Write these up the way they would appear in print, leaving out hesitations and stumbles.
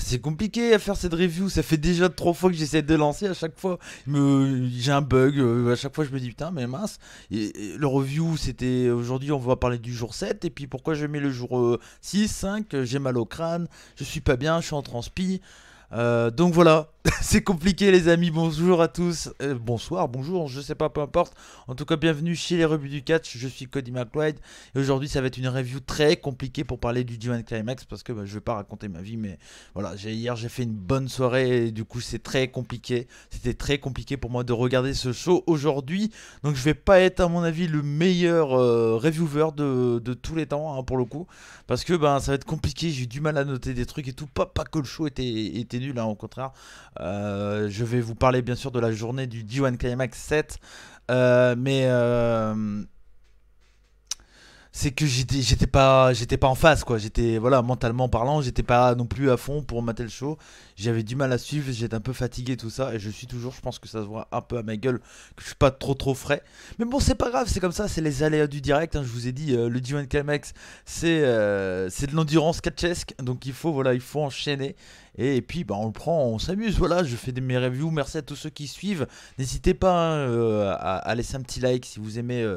C'est compliqué à faire cette review, ça fait déjà 3 fois que j'essaie de lancer, à chaque fois j'ai un bug, à chaque fois je me dis putain mais mince, le review c'était aujourd'hui on va parler du jour 7 et puis pourquoi je mets le jour 6, 5, j'ai mal au crâne, je suis pas bien, je suis en transpi. Donc voilà, c'est compliqué les amis, bonjour à tous, bonsoir, bonjour, je sais pas, peu importe. En tout cas, bienvenue chez les revues du catch, je suis Cody McBride. Et aujourd'hui, ça va être une review très compliquée pour parler du G1 Climax parce que je vais pas raconter ma vie, mais voilà, hier j'ai fait une bonne soirée et du coup c'est très compliqué. C'était très compliqué pour moi de regarder ce show aujourd'hui. Donc je vais pas être à mon avis le meilleur reviewer de tous les temps hein, pour le coup. Parce que ben, ça va être compliqué, j'ai eu du mal à noter des trucs et tout. Pas que le show était nul, hein, au contraire. Je vais vous parler bien sûr de la journée du G1 Climax 7. Mais c'est que j'étais pas en phase quoi, j'étais voilà mentalement parlant, j'étais pas non plus à fond pour mater le show, j'avais du mal à suivre, j'étais un peu fatigué tout ça et je suis toujours, je pense que ça se voit un peu à ma gueule que je suis pas trop frais, mais bon c'est pas grave, c'est comme ça, c'est les aléas du direct hein, je vous ai dit le G1 Climax c'est de l'endurance catchesque donc il faut voilà il faut enchaîner et puis bah, on le prend, on s'amuse, voilà, je fais mes reviews, merci à tous ceux qui suivent, n'hésitez pas hein, à laisser un petit like si vous aimez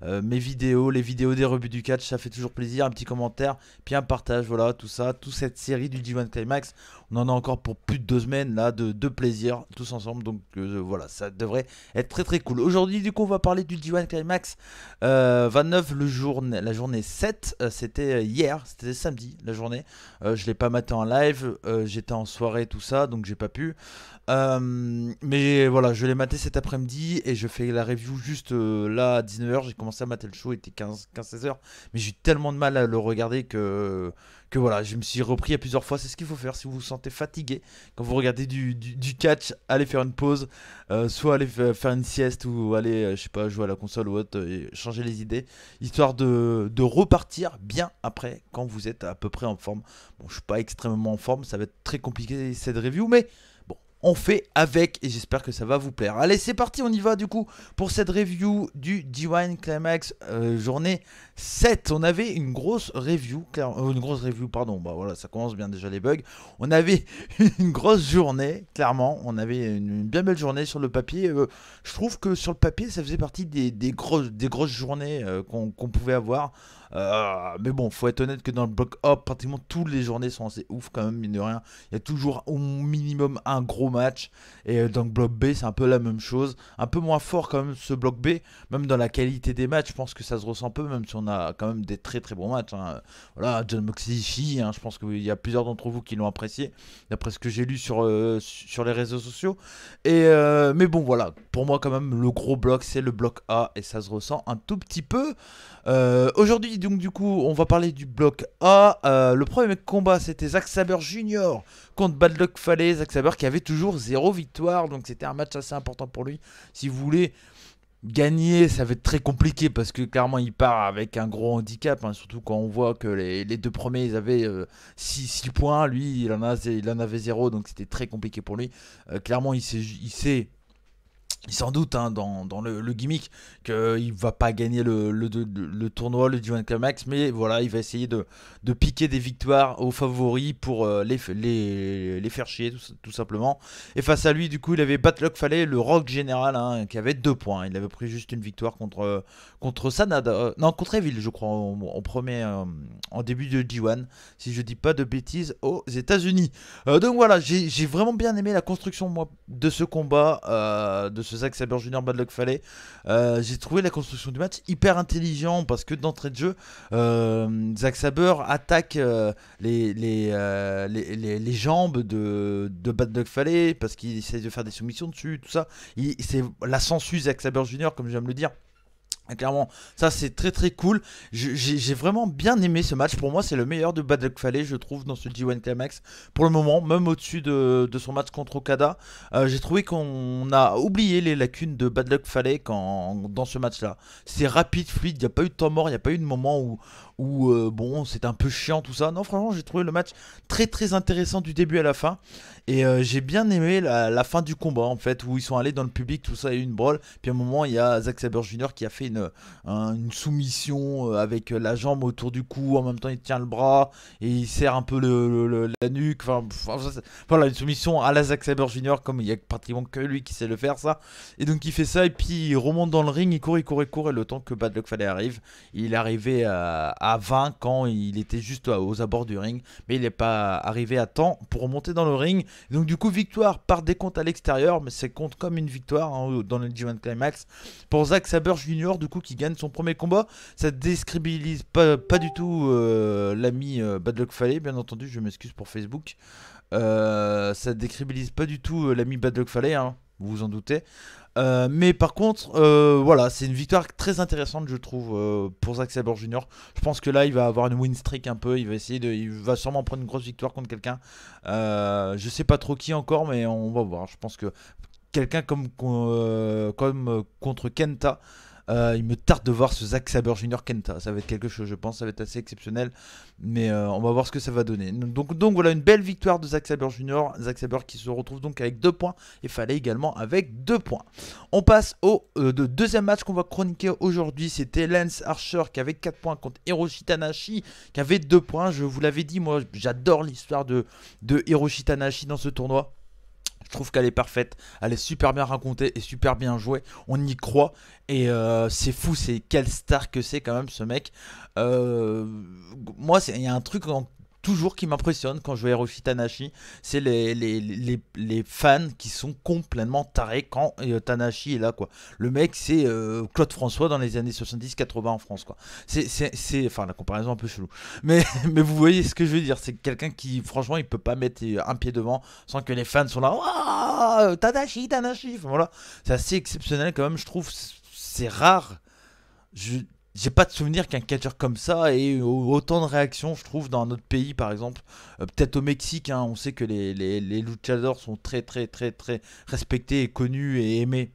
mes vidéos, les vidéos des rebuts du catch, ça fait toujours plaisir, un petit commentaire, puis un partage, voilà, tout ça, toute cette série du G1 Climax, on en a encore pour plus de 2 semaines là, de plaisir, tous ensemble, donc voilà, ça devrait être très cool. Aujourd'hui, du coup, on va parler du G1 Climax 29, la journée 7, c'était hier, c'était samedi, la journée, je l'ai pas maté en live, j'étais en soirée, tout ça, donc j'ai pas pu. Mais voilà, je l'ai maté cet après-midi et je fais la review juste là à 19h. J'ai commencé à mater le show, il était 15-16h. Mais j'ai eu tellement de mal à le regarder que voilà, je me suis repris à plusieurs fois. C'est ce qu'il faut faire si vous vous sentez fatigué. Quand vous regardez du catch, allez faire une pause, soit aller faire une sieste ou aller, je sais pas, jouer à la console ou autre, et changer les idées, histoire de repartir bien après quand vous êtes à peu près en forme. Bon, je suis pas extrêmement en forme, ça va être très compliqué cette review, mais bon, on fait avec et j'espère que ça va vous plaire. Allez, c'est parti, on y va du coup pour cette review du G1 Climax journée 7. On avait une grosse review, une grosse review, pardon, bah voilà, ça commence bien déjà les bugs. On avait une grosse journée, clairement, on avait une bien belle journée sur le papier. Je trouve que sur le papier, ça faisait partie des grosses journées qu'on pouvait avoir. Mais bon, faut être honnête que dans le bloc A, pratiquement toutes les journées sont assez ouf quand même, mine de rien. Il y a toujours au minimum un gros match. Et dans le bloc B, c'est un peu la même chose. Un peu moins fort quand même ce bloc B. Même dans la qualité des matchs, je pense que ça se ressent un peu, même si on a quand même des très bons matchs. Hein. Voilà, John Moxley, Ishii, hein, je pense qu'il y a plusieurs d'entre vous qui l'ont apprécié, d'après ce que j'ai lu sur les réseaux sociaux. Mais bon, voilà, pour moi quand même, le gros bloc, c'est le bloc A. Et ça se ressent un tout petit peu. Aujourd'hui, donc du coup, on va parler du bloc A. Le premier combat, c'était Zack Sabre Jr. contre Bad Luck Fale. Zack Sabre qui avait toujours 0 victoire, donc c'était un match assez important pour lui. Si vous voulez gagner, ça va être très compliqué parce que clairement, il part avec un gros handicap, hein, surtout quand on voit que les deux premiers, ils avaient 6 points. Lui, il en avait 0, donc c'était très compliqué pour lui. Clairement, il s'en doute hein, dans le gimmick qu'il va pas gagner le tournoi, le G1 Climax, mais voilà, il va essayer de piquer des victoires aux favoris pour les faire chier tout simplement. Et face à lui, du coup, il avait Batlock Fale, le Rock Général, hein, qui avait 2 points. Il avait pris juste une victoire contre Sanada, non, contre Evil, je crois, en début de G1, si je dis pas de bêtises, aux États-Unis. Donc voilà, j'ai vraiment bien aimé la construction moi, de ce combat, de ce Zack Sabre Jr. Bad Luck Fale. J'ai trouvé la construction du match hyper intelligent parce que d'entrée de jeu, Zack Sabre attaque les jambes de Bad Luck Fale parce qu'il essaie de faire des soumissions dessus, tout ça. C'est la sensu Zack Sabre Jr. comme j'aime le dire. Et clairement, ça c'est très cool. J'ai vraiment bien aimé ce match. Pour moi, c'est le meilleur de Bad Luck Fale, je trouve, dans ce G1 Climax. Pour le moment, même au-dessus de son match contre Okada. J'ai trouvé qu'on a oublié les lacunes de Bad Luck Fale dans ce match-là. C'est rapide, fluide, il n'y a pas eu de temps mort, il n'y a pas eu de moment où bon, c'est un peu chiant tout ça. Non, franchement, j'ai trouvé le match très très intéressant du début à la fin. Et j'ai bien aimé la fin du combat en fait, où ils sont allés dans le public, tout ça, il y a eu une brawl. Puis à un moment, il y a Zack Sabre Jr. qui a fait une soumission avec la jambe autour du cou, en même temps il tient le bras et il serre un peu la nuque. Voilà, une soumission à la Zack Sabre Jr. comme il y a pratiquement que lui qui sait le faire ça. Et donc il fait ça et puis il remonte dans le ring, il court, il court, il court. Et le temps que Bad Luck Fale arrive, il est arrivé à 20 quand il était juste aux abords du ring. Mais il n'est pas arrivé à temps pour remonter dans le ring. Donc du coup victoire par décompte à l'extérieur, mais c'est compte comme une victoire hein, dans le G1 Climax pour Zack Sabre Jr. du coup qui gagne son premier combat. Ça décrédibilise pas du tout l'ami Bad Luck Fale, bien entendu, je m'excuse pour Facebook. Ça décrédibilise pas du tout l'ami Bad Luck Fale, hein, vous vous en doutez. Mais par contre, voilà, c'est une victoire très intéressante, je trouve, pour Zack Sabre Jr. Je pense que là, il va avoir une win streak un peu. Il va sûrement prendre une grosse victoire contre quelqu'un. Je sais pas trop qui encore, mais on va voir. Je pense que quelqu'un comme contre Kenta. Il me tarde de voir ce Zack Sabre Jr. Kenta. Ça va être quelque chose, je pense. Ça va être assez exceptionnel. Mais on va voir ce que ça va donner. Donc voilà, une belle victoire de Zack Sabre Jr. Zack Sabre qui se retrouve donc avec 2 points. Et Fale également avec 2 points. On passe au deuxième match qu'on va chroniquer aujourd'hui. C'était Lance Archer qui avait 4 points contre Hiroshi Tanahashi qui avait 2 points. Je vous l'avais dit, moi j'adore l'histoire de Hiroshi Tanahashi dans ce tournoi. Je trouve qu'elle est parfaite, elle est super bien racontée et super bien jouée, on y croit et c'est fou, c'est quelle star que c'est quand même ce mec. Moi, il y a un truc toujours qui m'impressionne quand je vois Hiroshi Tanahashi, c'est les fans qui sont complètement tarés quand Tanahashi est là quoi. Le mec c'est Claude François dans les années 70-80 en France quoi. Enfin la comparaison un peu chelou. Mais, mais vous voyez ce que je veux dire, c'est quelqu'un qui franchement il peut pas mettre un pied devant sans que les fans sont là. Waouh, Tanahashi, Tanahashi. Enfin, voilà, c'est assez exceptionnel quand même, je trouve. C'est rare. J'ai pas de souvenir qu'un catcheur comme ça ait autant de réactions, je trouve, dans notre pays, par exemple. Peut-être au Mexique, hein, on sait que les luchadors sont très, très, très, très respectés et connus et aimés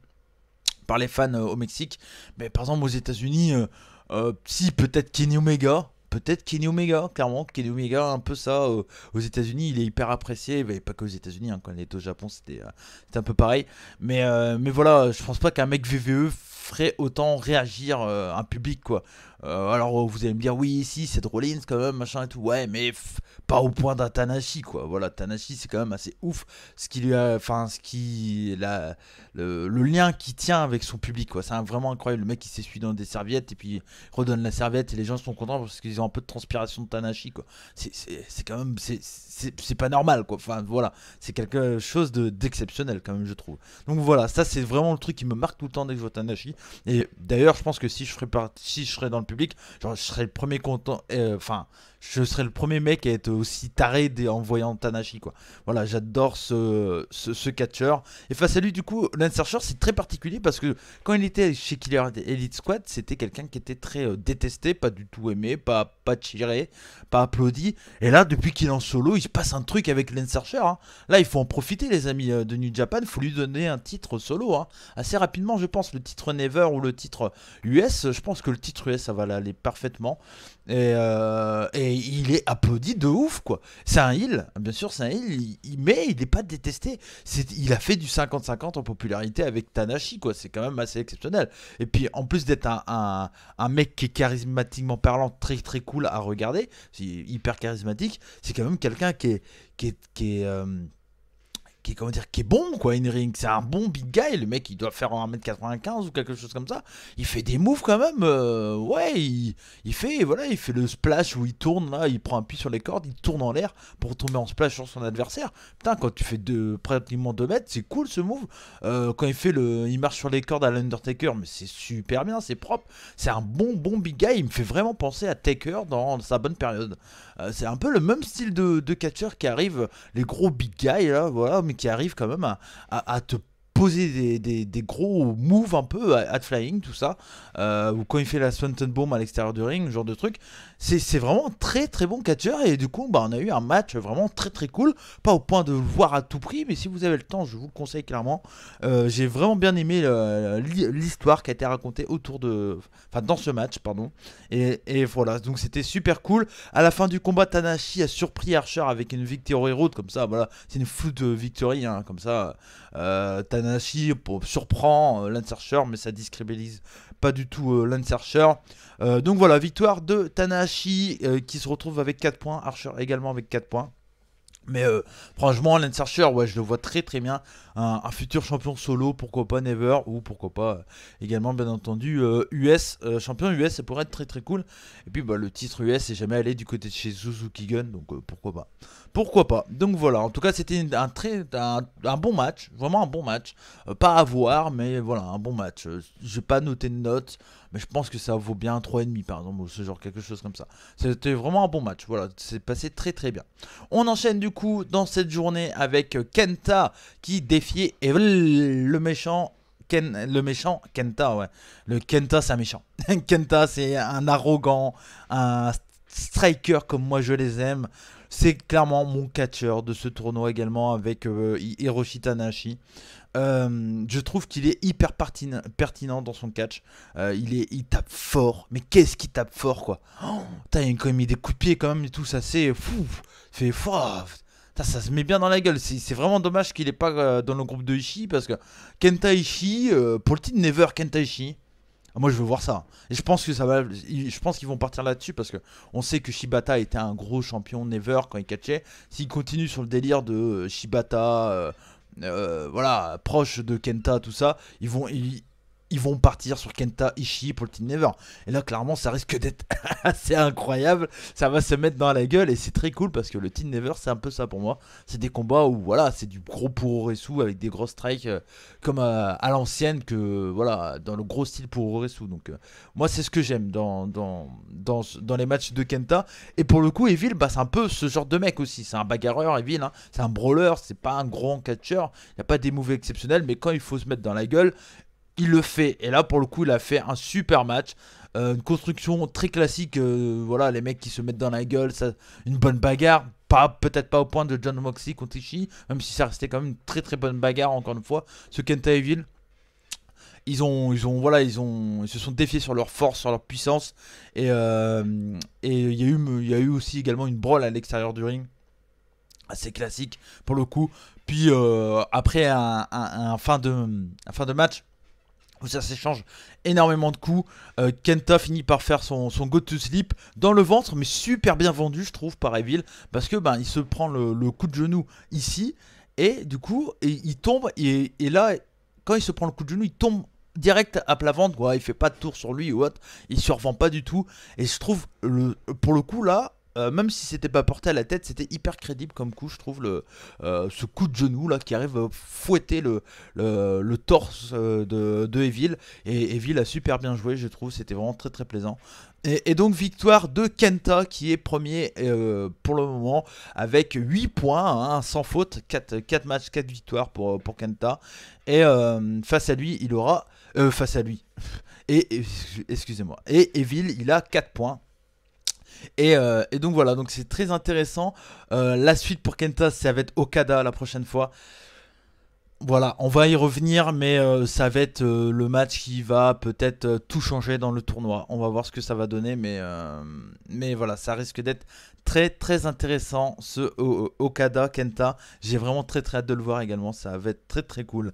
par les fans au Mexique. Mais par exemple, aux États-Unis, si, peut-être Kenny Omega. Peut-être Kenny Omega, clairement. Kenny Omega, un peu ça. Aux États-Unis, il est hyper apprécié. Mais pas qu'aux États-Unis, hein, quand il était au Japon, c'était un peu pareil. Mais voilà, je pense pas qu'un mec VVE ferait autant réagir un public, quoi. Alors, vous allez me dire, oui, si, c'est Rollins quand même, machin et tout. Ouais, mais pas au point d'un Tanahashi, quoi. Voilà, Tanahashi, c'est quand même assez ouf. Ce qui lui a. Enfin, le lien qu'il tient avec son public, quoi. C'est vraiment incroyable. Le mec, il s'essuie dans des serviettes et puis il redonne la serviette et les gens sont contents parce qu'ils ont un peu de transpiration de Tanahashi, quoi. C'est quand même. C'est pas normal, quoi. Enfin, voilà. C'est quelque chose d'exceptionnel, quand même, je trouve. Donc voilà, ça, c'est vraiment le truc qui me marque tout le temps dès que je vois Tanahashi. Et d'ailleurs, je pense que si je serais dans le public, genre, je serais le premier content. Enfin, je serais le premier mec à être aussi taré en voyant Tanahashi, quoi. Voilà, j'adore ce catcheur. Et face à lui, du coup, Lance Archer, c'est très particulier parce que quand il était chez Killer Elite Squad, c'était quelqu'un qui était très détesté, pas du tout aimé, pas cheeré, pas applaudi. Et là, depuis qu'il est en solo, il se passe un truc avec Lance Archer, hein. Là, il faut en profiter, les amis de New Japan. Il faut lui donner un titre solo, hein. Assez rapidement, je pense. Le titre Never ou le titre US, je pense que le titre US, ça va l'aller parfaitement. Et il est applaudi de ouf, quoi. C'est un heel, bien sûr, c'est un heel, mais il n'est pas détesté. Il a fait du 50-50 en popularité avec Tanahashi, quoi. C'est quand même assez exceptionnel. Et puis, en plus d'être un mec qui est charismatiquement parlant, très très cool à regarder, c'est hyper charismatique, c'est quand même quelqu'un comment dire, qui est bon, quoi, in ring. C'est un bon big guy, le mec il doit faire 1m95 ou quelque chose comme ça. Il fait des moves quand même, ouais, il fait le splash où il tourne là, il prend un pied sur les cordes, il tourne en l'air pour tomber en splash sur son adversaire. Putain, quand tu fais pratiquement 2 mètres, c'est cool ce move. Quand il marche sur les cordes à l'Undertaker, mais c'est super bien, c'est propre. C'est un bon big guy, il me fait vraiment penser à Taker dans sa bonne période. C'est un peu le même style de catcheur qui arrive, les gros big guys là, voilà, mais qui arrive quand même à te poser des gros moves un peu at flying, tout ça, ou quand il fait la Swanton Bomb à l'extérieur du ring, ce genre de truc. C'est vraiment très très bon catcheur, et du coup on a eu un match vraiment très très cool, pas au point de le voir à tout prix, mais si vous avez le temps je vous le conseille clairement. J'ai vraiment bien aimé l'histoire qui a été racontée dans ce match, pardon, et voilà, donc c'était super cool. À la fin du combat, Tanahashi a surpris Archer avec une victory road, comme ça, voilà, c'est une floute victory, hein, comme ça. Tanahashi surprend Lance Archer, mais ça discrédibilise pas du tout Lance Archer. Donc voilà, victoire de Tanahashi qui se retrouve avec 4 points, Archer également avec 4 points. Mais franchement, Lance Archer, ouais, je le vois très très bien. Un futur champion solo, pourquoi pas Never, ou pourquoi pas également, bien entendu, champion US, ça pourrait être très très cool. Et puis le titre US est jamais allé du côté de chez Suzuki Gun, donc pourquoi pas. Pourquoi pas. Donc voilà, en tout cas, c'était un bon match, vraiment un bon match. Pas à voir, mais voilà, un bon match. J'ai pas noté de notes, mais je pense que ça vaut bien un 3,5 par exemple, ou ce genre quelque chose comme ça. C'était vraiment un bon match, voilà, c'est passé très très bien. On enchaîne du coup dans cette journée avec Kenta qui défiait le méchant Kenta, ouais. Le Kenta, c'est un méchant. Kenta, c'est un arrogant, un striker comme moi je les aime. C'est clairement mon catcheur de ce tournoi également avec Hiroshi Tanahashi. Je trouve qu'il est hyper pertinent dans son catch. Il tape fort, mais qu'est-ce qu'il tape fort quoi. Il a quand même mis des coups de pied quand même et tout, ça c'est fou. Fait fort. Ça se met bien dans la gueule. C'est vraiment dommage qu'il n'est pas dans le groupe de Ishii parce que Kenta Ishii, pour le titre Never Kenta Ishii. Moi je veux voir ça. Et je pense que je pense qu'ils vont partir là-dessus parce que on sait que Shibata était un gros champion Never quand il catchait. S'il continue sur le délire de Shibata, voilà, proche de Kenta, tout ça, ils vont partir sur Kenta Ishii pour le Team Never. Et là, clairement, ça risque d'être assez incroyable. Ça va se mettre dans la gueule et c'est très cool parce que le Team Never, c'est un peu ça pour moi. C'est des combats où, voilà, c'est du gros Puroresu avec des gros strikes comme à l'ancienne, que voilà, dans le gros style Puroresu. Donc, moi, c'est ce que j'aime dans les matchs de Kenta. Et pour le coup, Evil, c'est un peu ce genre de mec aussi. C'est un bagarreur, Evil. Hein. C'est un brawler, c'est pas un grand catcheur. Il n'y a pas des moves exceptionnels, mais quand il faut se mettre dans la gueule, il le fait. Et là, pour le coup, il a fait un super match. Une construction très classique. Voilà, les mecs qui se mettent dans la gueule. Une bonne bagarre. Peut-être pas au point de John Moxley contre Ishii. Même si ça restait quand même une très très bonne bagarre, encore une fois. Ce Kenta Evil. Ils se sont défiés sur leur force, sur leur puissance. Et il y a eu aussi également une brawl à l'extérieur du ring. Assez classique pour le coup. Puis après un fin de match, où ça s'échange énormément de coups. Kenta finit par faire son go to sleep dans le ventre, mais super bien vendu, je trouve, par Evil, parce que il se prend le coup de genou ici, et du coup, il tombe, et là, quand il se prend le coup de genou, il tombe direct à plat ventre, quoi. Il fait pas de tour sur lui ou autre, il survend pas du tout, et je trouve, pour le coup, là, même si c'était pas porté à la tête, c'était hyper crédible comme coup, je trouve, ce coup de genou là qui arrive à fouetter le torse de Evil. Et Evil a super bien joué, je trouve, c'était vraiment très très plaisant. Et donc victoire de Kenta qui est premier pour le moment avec 8 points, hein, sans faute, 4 matchs, 4 victoires pour Kenta. Et face à lui, il aura... face à lui. Excusez-moi. Et Evil, il a 4 points. Et donc voilà, donc c'est très intéressant. La suite pour Kenta, ça va être Okada la prochaine fois. Voilà, on va y revenir, mais ça va être le match qui va peut-être tout changer dans le tournoi. On va voir ce que ça va donner, mais voilà, ça risque d'être très très intéressant ce Okada Kenta. J'ai vraiment très très hâte de le voir également, ça va être très très cool.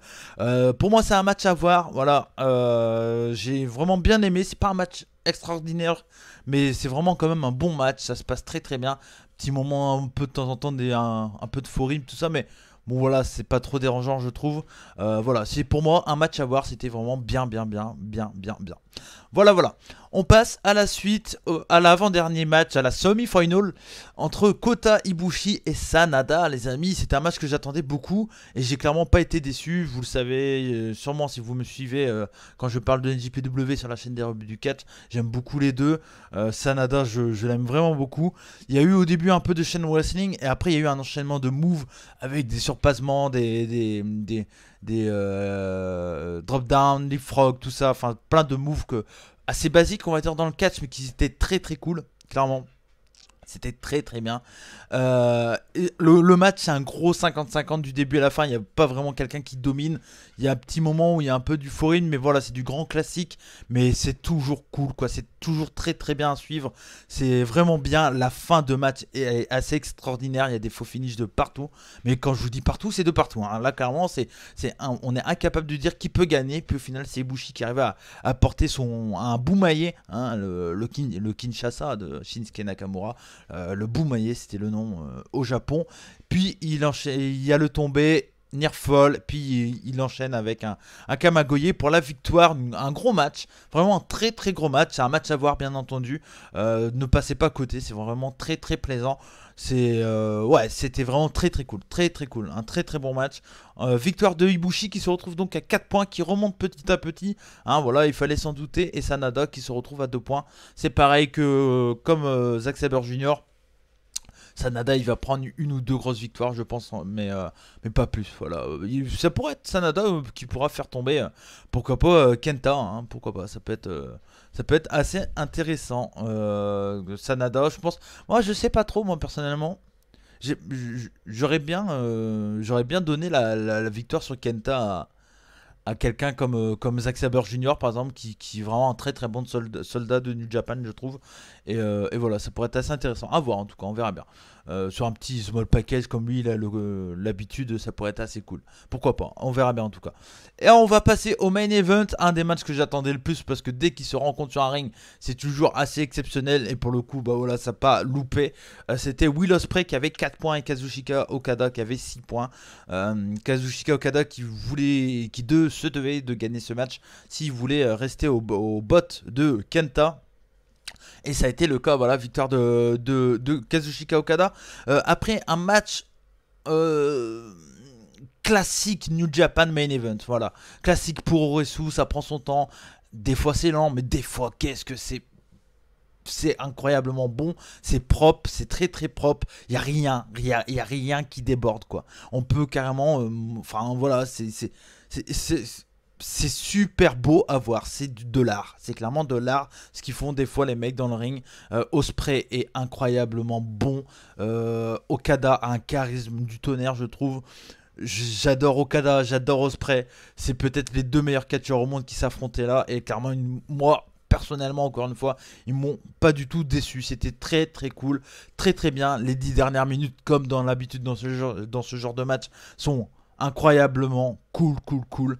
Pour moi, c'est un match à voir. Voilà, j'ai vraiment bien aimé. C'est pas un match extraordinaire, mais c'est vraiment quand même un bon match. Ça se passe très très bien. Petit moment un peu de temps en temps, un peu de faux rime, tout ça, mais bon voilà, c'est pas trop dérangeant je trouve. Voilà, c'est pour moi un match à voir, c'était vraiment bien. Voilà. On passe à la suite, à l'avant-dernier match, à la semi-final entre Kota Ibushi et Sanada, les amis. C'était un match que j'attendais beaucoup et j'ai clairement pas été déçu. Vous le savez, sûrement si vous me suivez quand je parle de NJPW sur la chaîne des rebuts du catch. J'aime beaucoup les deux. Sanada, je l'aime vraiment beaucoup. Il y a eu au début un peu de chain wrestling et après il y a eu un enchaînement de moves avec des surpassements, des drop down, leapfrog, tout ça. Enfin, plein de moves assez basiques, on va dire, dans le catch, mais qui étaient très très cool, clairement. C'était très très bien. Le match, c'est un gros 50-50 du début à la fin. Il n'y a pas vraiment quelqu'un qui domine. Il y a un petit moment où il y a un peu d'euphorie, mais voilà, c'est du grand classique. Mais c'est toujours cool, quoi. C'est toujours très très bien à suivre. C'est vraiment bien. La fin de match est assez extraordinaire. Il y a des faux finishes de partout. Mais quand je vous dis partout, c'est de partout, hein. Là, clairement, on est incapable de dire qui peut gagner. Puis au final, c'est Ibushi qui arrive à porter un boumaillé, hein, le Kinshasa de Shinsuke Nakamura. Le boumaillé, c'était le nom au Japon. Puis il y a le tombé, near fall, puis il enchaîne avec un Kamagoye pour la victoire. Un gros match, vraiment un très très gros match. C'est un match à voir, bien entendu. Ne passez pas à côté, c'est vraiment très très plaisant. Ouais, c'était vraiment très très cool, très très cool, un très très bon match. Victoire de Ibushi qui se retrouve donc à 4 points, qui remonte petit à petit, hein, voilà, il fallait s'en douter. Et Sanada qui se retrouve à 2 points. C'est pareil que comme Zack Sabre Jr. Sanada, il va prendre une ou deux grosses victoires, je pense, mais pas plus. Voilà, ça pourrait être Sanada qui pourra faire tomber, pourquoi pas Kenta, hein, pourquoi pas. Ça peut être assez intéressant. Sanada, je pense. Moi, je sais pas trop, moi personnellement. J'aurais bien donné la victoire sur Kenta à quelqu'un comme Zack Sabre Jr. par exemple, qui est vraiment un très très bon soldat de New Japan, je trouve. Et voilà, ça pourrait être assez intéressant à voir, en tout cas, on verra bien. Sur un petit small package comme lui, il a l'habitude, ça pourrait être assez cool. Pourquoi pas, on verra bien en tout cas. Et on va passer au main event, un des matchs que j'attendais le plus parce que dès qu'ils se rencontrent sur un ring, c'est toujours assez exceptionnel. Et pour le coup, bah voilà, ça n'a pas loupé. C'était Will Ospreay qui avait 4 points et Kazuchika Okada qui avait 6 points. Kazuchika Okada qui se devait de gagner ce match s'il voulait rester au bot de Kenta. Et ça a été le cas, voilà, victoire de Kazuchika Okada. Après un match classique New Japan Main Event, voilà. Classique pour Oresu, ça prend son temps. Des fois c'est lent, mais des fois qu'est-ce que c'est incroyablement bon, c'est propre, c'est très très propre. Il y a rien qui déborde, quoi. On peut carrément, enfin voilà, c'est super beau à voir, c'est de l'art, c'est clairement de l'art ce qu'ils font des fois les mecs dans le ring. Ospreay est incroyablement bon, Okada a un charisme du tonnerre, je trouve. J'adore Okada, j'adore Ospreay, c'est peut-être les deux meilleurs catcheurs au monde qui s'affrontaient là, et clairement moi personnellement, encore une fois, ils m'ont pas du tout déçu. C'était très très cool, très très bien. Les 10 dernières minutes, comme dans l'habitude dans ce genre de match, sont incroyablement cool.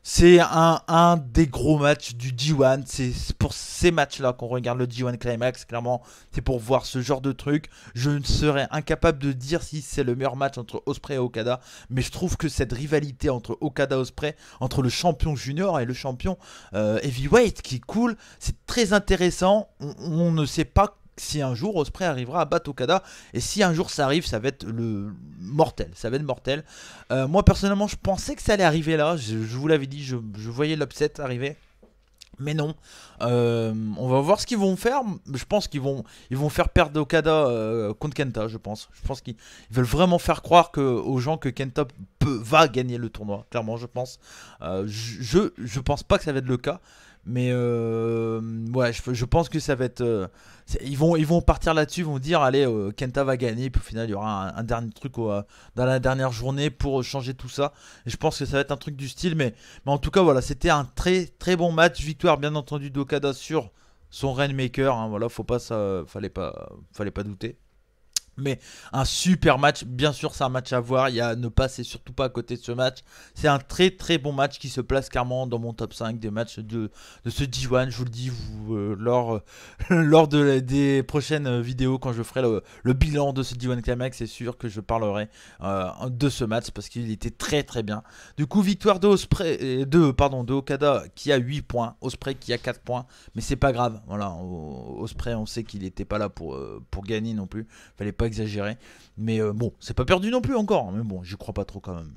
C'est un des gros matchs du G1. C'est pour ces matchs-là qu'on regarde le G1 Climax. Clairement, c'est pour voir ce genre de truc. Je ne serais incapable de dire si c'est le meilleur match entre Ospreay et Okada. Mais je trouve que cette rivalité entre Okada et Ospreay, entre le champion junior et le champion heavyweight, qui est cool, c'est très intéressant. On ne sait pas si un jour Ospreay arrivera à battre Okada, et si un jour ça arrive, ça va être mortel, ça va être mortel. Moi personnellement, je pensais que ça allait arriver là, je vous l'avais dit, je voyais l'upset arriver. Mais non, on va voir ce qu'ils vont faire. Je pense ils vont faire perdre Okada contre Kenta, je pense. Je pense qu'ils veulent vraiment faire croire aux gens que Kenta va gagner le tournoi, clairement, je pense. Je pense pas que ça va être le cas. Mais ouais, je pense que ça va être. Ils vont partir là-dessus, ils vont dire allez, Kenta va gagner, puis au final il y aura un dernier truc dans la dernière journée pour changer tout ça. Et je pense que ça va être un truc du style, mais en tout cas, voilà, c'était un très très bon match. Victoire bien entendu d'Okada sur son Rainmaker, hein, voilà, fallait pas douter. Mais un super match, bien sûr c'est un match à voir, il y a ne passer surtout pas à côté de ce match. C'est un très très bon match qui se place clairement dans mon top 5 des matchs de ce D1. Je vous le dis lors des prochaines vidéos quand je ferai le bilan de ce D1 Climax, c'est sûr que je parlerai de ce match parce qu'il était très très bien. Du coup victoire de Okada qui a 8 points, Ospreay qui a 4 points, mais c'est pas grave. Voilà, Ospreay on sait qu'il n'était pas là pour gagner non plus, fallait pas exagérer, mais bon c'est pas perdu non plus encore, mais bon j'y crois pas trop quand même,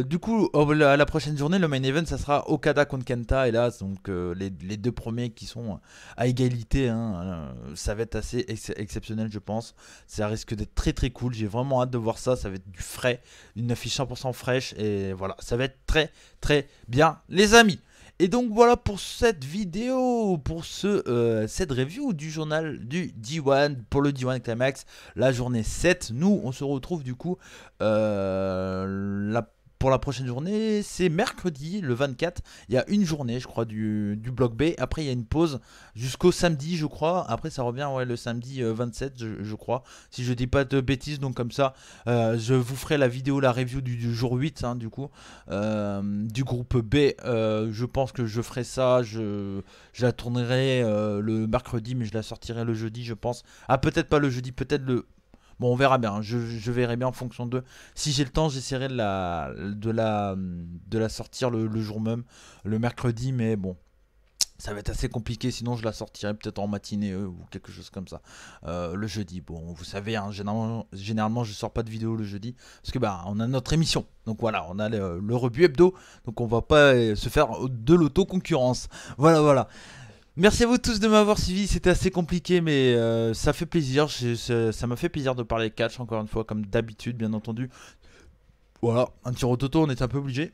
du coup à la prochaine journée le main event ça sera Okada contre Kenta, et là donc les deux premiers qui sont à égalité, hein, ça va être assez exceptionnel je pense, ça risque d'être très très cool, j'ai vraiment hâte de voir ça, ça va être du frais, une affiche 100% fraîche, et voilà ça va être très très bien les amis. Et donc voilà pour cette vidéo, pour cette review du journal du D1, pour le D1 Climax, la journée 7. Nous, on se retrouve du coup pour la prochaine journée, c'est mercredi, le 24. Il y a une journée, je crois, du bloc B. Après, il y a une pause jusqu'au samedi, je crois. Après, ça revient le samedi 27, je crois. Si je dis pas de bêtises, donc comme ça, je vous ferai la vidéo, la review du jour 8, hein, du coup, du groupe B. Je pense que je ferai ça. Je la tournerai le mercredi, mais je la sortirai le jeudi, je pense. Ah, peut-être pas le jeudi, peut-être le... Bon, on verra bien, je verrai bien en fonction de... Si j'ai le temps, j'essaierai de la sortir le jour même, le mercredi, mais bon, ça va être assez compliqué, sinon je la sortirai peut-être en matinée ou quelque chose comme ça, le jeudi. Bon, vous savez, hein, généralement je sors pas de vidéo le jeudi, parce que bah on a notre émission, donc voilà, on a le rebut hebdo, donc on va pas se faire de l'auto-concurrence, voilà. Merci à vous tous de m'avoir suivi, c'était assez compliqué mais ça fait plaisir, ça m'a fait plaisir de parler catch encore une fois comme d'habitude bien entendu. Voilà, un petit rototo, on est un peu obligé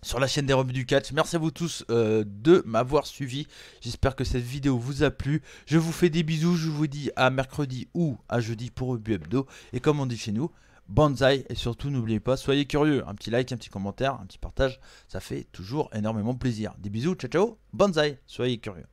sur la chaîne des rebuts du catch. Merci à vous tous de m'avoir suivi, j'espère que cette vidéo vous a plu. Je vous fais des bisous, je vous dis à mercredi ou à jeudi pour Rebut Hebdo, et comme on dit chez nous, Banzai, et surtout n'oubliez pas, soyez curieux, un petit like, un petit commentaire, un petit partage, ça fait toujours énormément plaisir. Des bisous, ciao ciao, Banzai, soyez curieux.